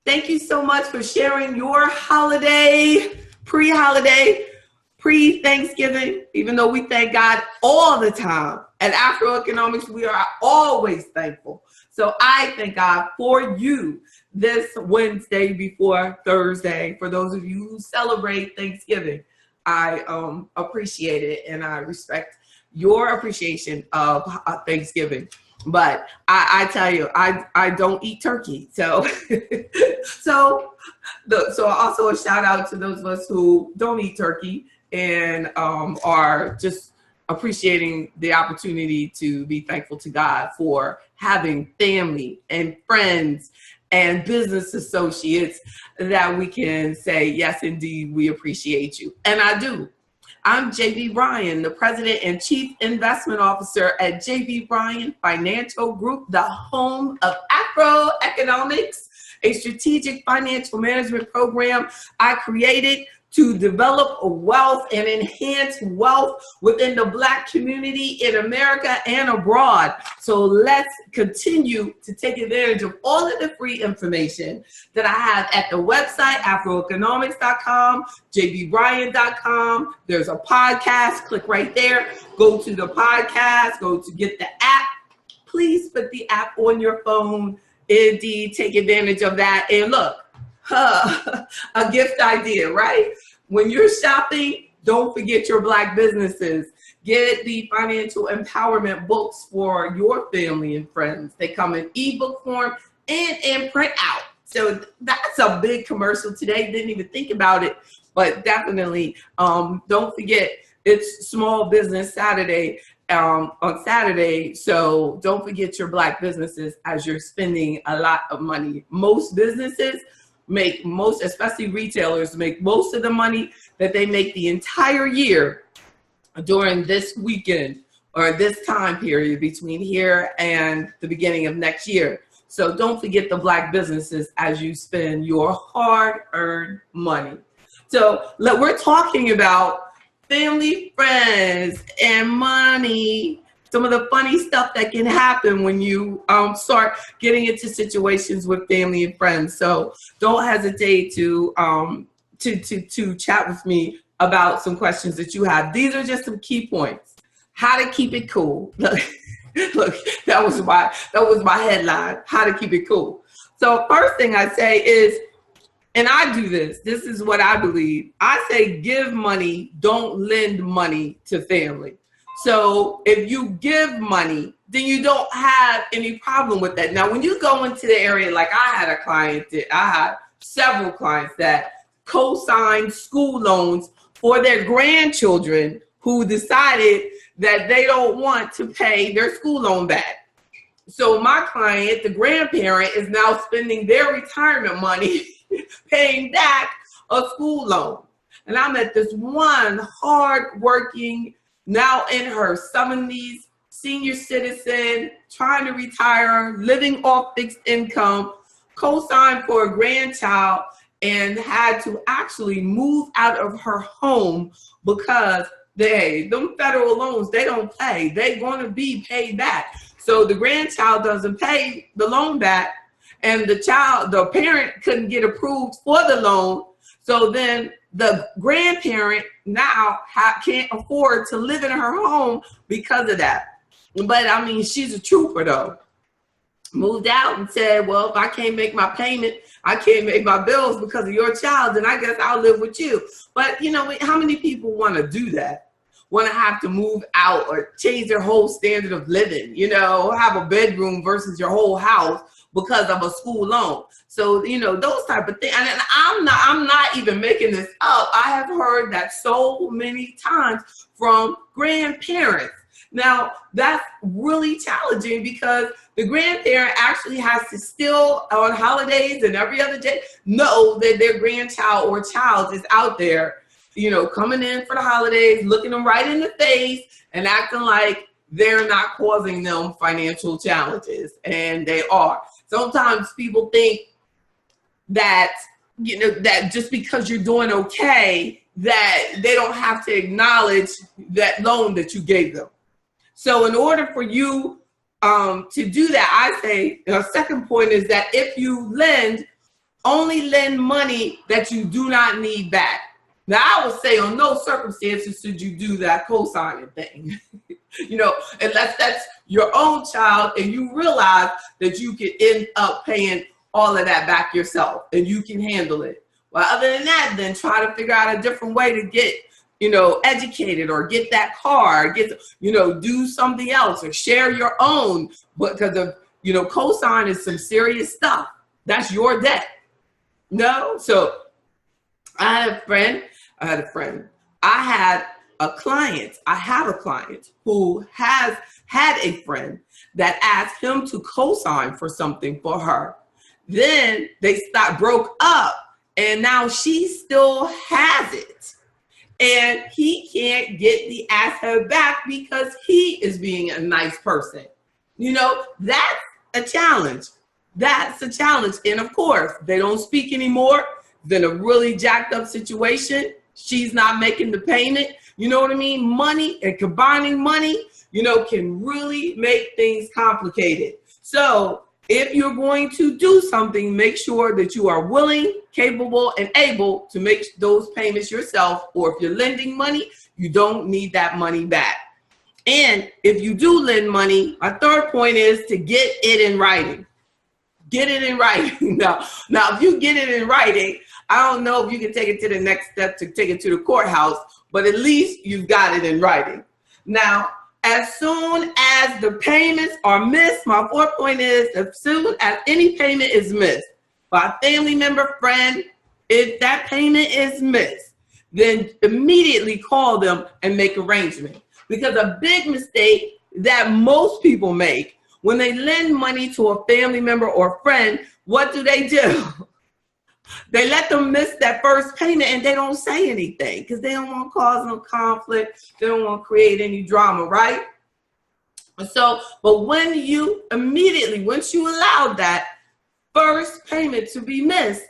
Thank you so much for sharing your holiday, pre-Thanksgiving, even though we thank God all the time. At Afro Economics, we are always thankful. So I thank God for you this Wednesday before Thursday. For those of you who celebrate Thanksgiving, I appreciate it, and I respect your appreciation of Thanksgiving. But I tell you, I don't eat turkey. So so also a shout out to those of us who don't eat turkey and are just appreciating the opportunity to be thankful to God for having family and friends and business associates that we can say, yes, indeed, we appreciate you. And I do. I'm JB Bryan, the President and Chief Investment Officer at JB Bryan Financial Group, the home of Afro Economics, a strategic financial management program I created to develop wealth and enhance wealth within the Black community in America and abroad. So let's continue to take advantage of all of the free information that I have at the website, afroeconomics.com, jbbryan.com. There's a podcast, click right there, go to the podcast, go to get the app. Please put the app on your phone. Indeed, take advantage of that. And look, a gift idea, right? When you're shopping, don't forget your Black businesses. Get the financial empowerment books for your family and friends. They come in ebook form and in print out. So that's a big commercial today. Didn't even think about it, but definitely don't forget it's Small Business Saturday on Saturday. So don't forget your Black businesses as you're spending a lot of money. Most businesses especially retailers, make most of the money that they make the entire year during this weekend or this time period between here and the beginning of next year. So don't forget the Black businesses as you spend your hard-earned money. So we're talking about family, friends, and money. Some of the funny stuff that can happen when you start getting into situations with family and friends. So don't hesitate to chat with me about some questions that you have. These are just some key points. How to keep it cool. Look, that was my headline. How to keep it cool. So first thing I say is, and I do this. This is what I believe. I say give money, don't lend money to family. So if you give money, then you don't have any problem with that. Now, when you go into the area, like I had several clients that co-signed school loans for their grandchildren who decided that they don't want to pay their school loan back. So my client, the grandparent, is now spending their retirement money paying back a school loan. And I met this one hardworking, now in her 70s, senior citizen, trying to retire, living off fixed income, co-signed for a grandchild, and had to actually move out of her home because them federal loans, they don't pay. They're going to be paid back. So the grandchild doesn't pay the loan back, and the parent couldn't get approved for the loan. So then the grandparent now can't afford to live in her home because of that. But I mean, she's a trooper though. Moved out and said, well, if I can't make my payment, I can't make my bills because of your child, then I guess I'll live with you. But you know, how many people want to do that? Want to have to move out or change their whole standard of living, have a bedroom versus your whole house because of a school loan. So, those type of things. And I'm not even making this up. I have heard that so many times from grandparents. Now, that's really challenging because the grandparent actually has to still, on holidays and every other day, know that their grandchild or child is out there, coming in for the holidays, looking them right in the face and acting like they're not causing them financial challenges. And they are. Sometimes people think that, that just because you're doing okay, that they don't have to acknowledge that loan that you gave them. So in order for you to do that, I say, the second point is that if you lend, Only lend money that you do not need back. Now, I would say on no circumstances should you do that co-signing thing. Unless that's your own child and you realize that you could end up paying all of that back yourself and you can handle it. Well, other than that, then try to figure out a different way to get, educated, or get that car, do something else, or share your own. Because of, co-sign is some serious stuff. That's your debt. No? So I have a client who has had a friend that asked him to co-sign for something for her. Then they broke up, and now she still has it. And he can't get the asset back because he is being a nice person. That's a challenge. That's a challenge. And of course, they don't speak anymore. Then a really jacked up situation. She's not making the payment. You know what I mean? Money and combining money, can really make things complicated. So if you're going to do something, make sure that you are willing, capable, and able to make those payments yourself. Or if you're lending money, you don't need that money back. And if you do lend money, my third point is to get it in writing. Get it in writing. Now, if you get it in writing, I don't know if you can take it to the next step to take it to the courthouse, but at least you've got it in writing. Now, as soon as the payments are missed, my fourth point is, as soon as any payment is missed by a family member, friend, if that payment is missed, then immediately call them and make arrangements. Because a big mistake that most people make when they lend money to a family member or friend, what do? They let them miss that first payment and they don't say anything because they don't want to cause no conflict. They don't want to create any drama, right? But when you once you allowed that first payment to be missed,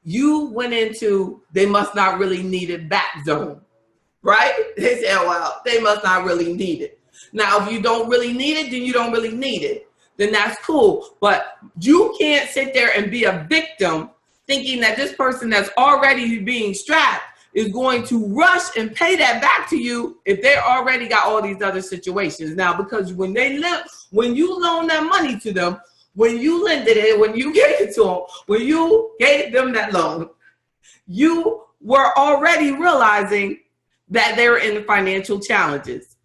you went into they must not really need it back zone, right? They said, well, they must not really need it. Now, if you don't really need it, then you don't really need it. Then that's cool. But you can't sit there and be a victim thinking that this person that's already being strapped is going to rush and pay that back to you if they already got all these other situations. Now, because when you loan that money to them, when you lended it, when you gave it to them, when you gave them that loan, you were already realizing that they're in financial challenges.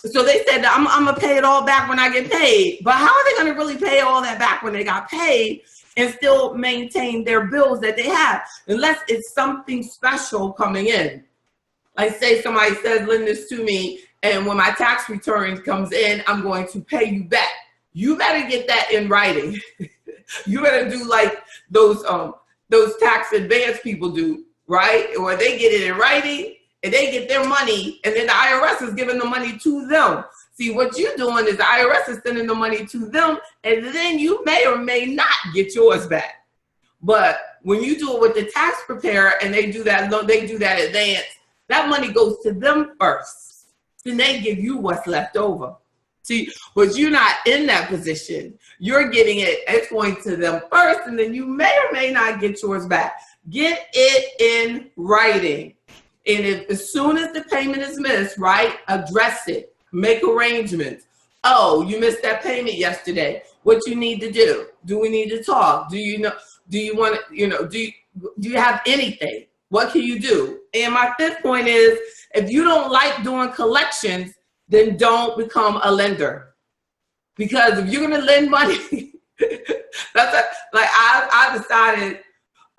So they said, I'm going to pay it all back when I get paid. But how are they going to really pay all that back when they got paid and still maintain their bills that they have? Unless it's something special coming in. Like say somebody says, lend this to me, and when my tax return comes in, I'm going to pay you back. You better get that in writing. You better do like those tax advance people do, right? Or they get it in writing and they get their money, and then the IRS is giving the money to them. See, what you're doing is the IRS is sending the money to them, and then you may or may not get yours back. But when you do it with the tax preparer and they do that advance, that money goes to them first. Then they give you what's left over. See, but you're not in that position. You're getting it, it's going to them first, and then you may or may not get yours back. Get it in writing. And as soon as the payment is missed, right, address it. Make arrangements. Oh, you missed that payment yesterday. What you need to do? Do we need to talk? Do you have anything? What can you do? And my fifth point is, if you don't like doing collections, then don't become a lender. Because if you're gonna lend money, I decided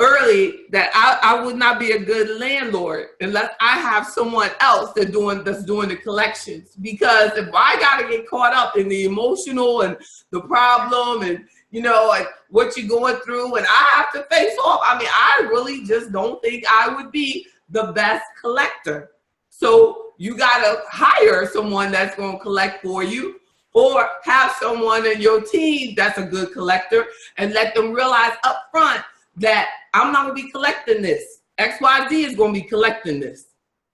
early that I would not be a good landlord unless I have someone else that's doing the collections. Because if I gotta get caught up in the emotional and the problem and and what you're going through, and I have to face off, I really just don't think I would be the best collector. So you gotta hire someone that's gonna collect for you, or have someone in your team that's a good collector, and let them realize up front that I'm not gonna be collecting this. XYZ is gonna be collecting this.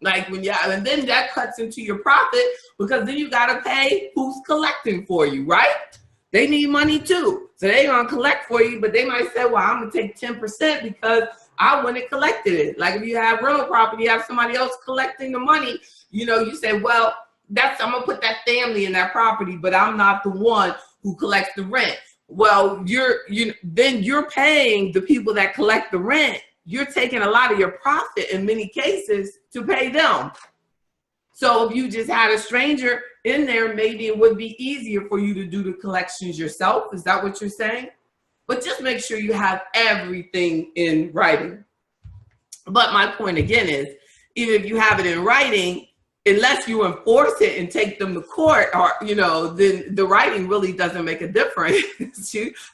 And then that cuts into your profit, because then you gotta pay who's collecting for you, right? They need money too. So they're going to collect for you, but they might say, well, I'm going to take 10% because I went and collected it. Like if you have rental property, you have somebody else collecting the money, you know, you say, well, I'm going to put that family in that property, but I'm not the one who collects the rent. Well, then you're paying the people that collect the rent. You're taking a lot of your profit in many cases to pay them. So if you just had a stranger in there, maybe it would be easier for you to do the collections yourself. Is that what you're saying? But just make sure you have everything in writing. But my point again is, even if you have it in writing, unless you enforce it and take them to court, or, you know, then the writing really doesn't make a difference.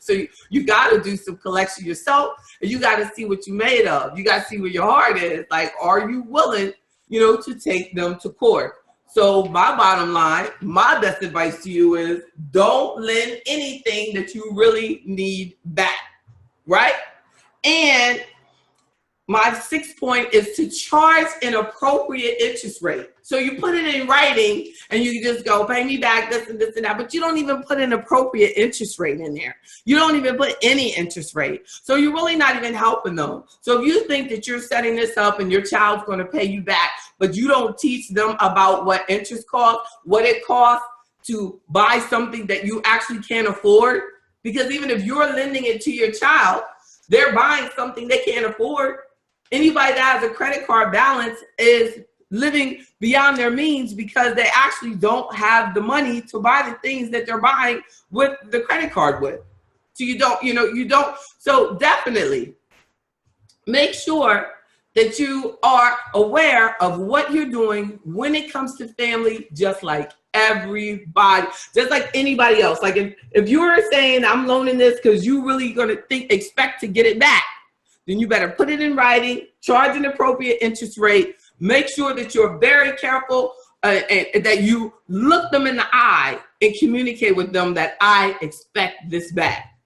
So you got to do some collection yourself, and you got to see what you made of. You got to see where your heart is. Like, are you willing, you know, to take them to court? So my bottom line, my best advice to you is don't lend anything that you really need back, right? And my sixth point is to charge an appropriate interest rate. So you put it in writing and you just go, pay me back this and this and that, but you don't even put an appropriate interest rate in there. You don't even put any interest rate. So you're really not even helping them. So if you think that you're setting this up and your child's going to pay you back, but you don't teach them about what interest costs, what it costs to buy something that you actually can't afford, because even if you're lending it to your child, they're buying something they can't afford. Anybody that has a credit card balance is living beyond their means because they actually don't have the money to buy the things that they're buying with the credit card with. So you don't. So definitely make sure that you are aware of what you're doing when it comes to family, just like everybody, just like anybody else. Like if you're saying I'm loaning this because you really going to expect to get it back, then you better put it in writing, charge an appropriate interest rate, make sure that you're very careful and that you look them in the eye and communicate with them that I expect this back.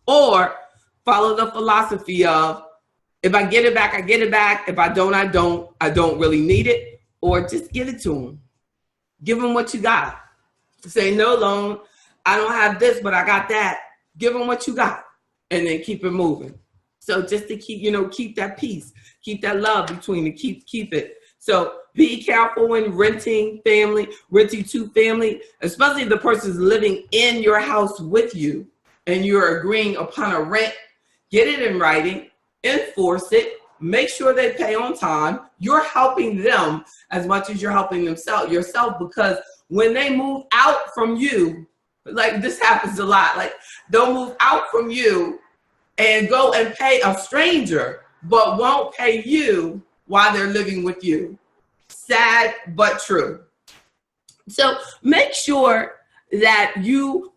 Or follow the philosophy of, if I get it back, I get it back. If I don't, I don't. I don't really need it. Or just give it to them. Give them what you got. Say, no loan, I don't have this, but I got that. Give them what you got and then keep it moving. So just to keep that peace, keep that love between them, keep it. So be careful when renting to family, especially if the person's living in your house with you and you're agreeing upon a rent. Get it in writing, enforce it, make sure they pay on time. You're helping them as much as you're helping yourself, because when they move out from you, like this happens a lot, like they'll move out from you and go and pay a stranger, but won't pay you while they're living with you. Sad, but true. So make sure that you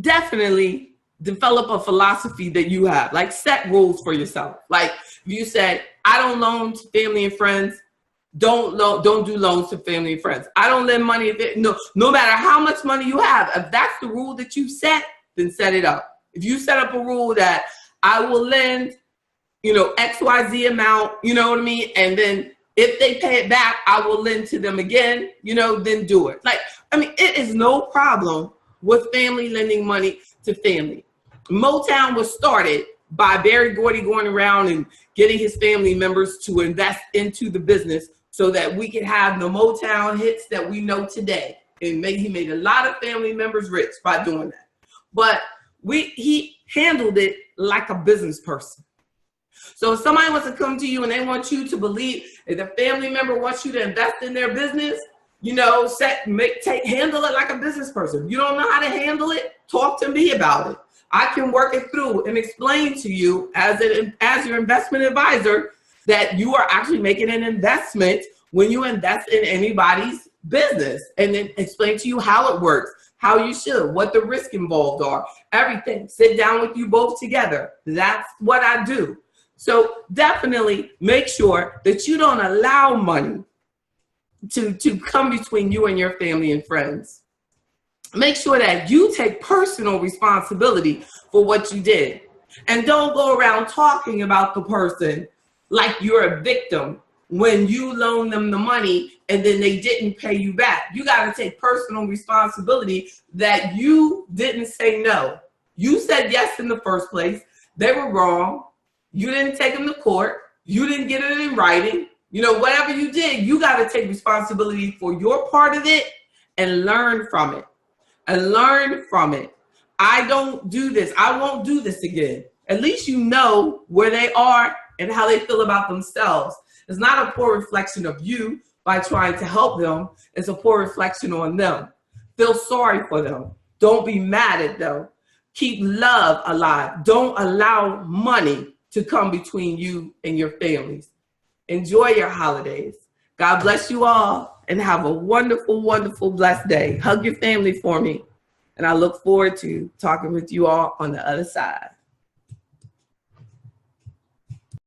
definitely develop a philosophy that you have, like set rules for yourself. Like if you said, I don't loan to family and friends, don't do loans to family and friends. I don't lend money, no matter how much money you have. If that's the rule that you set, then set it up. If you set up a rule that I will lend, XYZ amount, you know what I mean? And then if they pay it back, I will lend to them again, then do it. It is no problem with family lending money to family. Motown was started by Berry Gordy going around and getting his family members to invest into the business so that we could have the Motown hits that we know today. And he made a lot of family members rich by doing that. But he handled it like a business person. So if somebody wants to come to you and they want you to believe that the family member wants you to invest in their business, handle it like a business person. If you don't know how to handle it, talk to me about it. I can work it through and explain to you as your investment advisor that you are actually making an investment when you invest in anybody's business, and then explain to you how it works, how you should, what the risk involved are, everything. Sit down with you both together. That's what I do. So definitely make sure that you don't allow money to come between you and your family and friends. Make sure that you take personal responsibility for what you did. And don't go around talking about the person like you're a victim when you loan them the money and then they didn't pay you back. You got to take personal responsibility that you didn't say no. You said yes in the first place. They were wrong. You didn't take them to court. You didn't get it in writing. You know, whatever you did, you got to take responsibility for your part of it and learn from it. And learn from it. I don't do this. I won't do this again. At least you know where they are and how they feel about themselves. It's not a poor reflection of you by trying to help them. It's a poor reflection on them. Feel sorry for them. Don't be mad at them. Keep love alive. Don't allow money to come between you and your families. Enjoy your holidays. God bless you all and have a wonderful, wonderful, blessed day. Hug your family for me. And I look forward to talking with you all on the other side.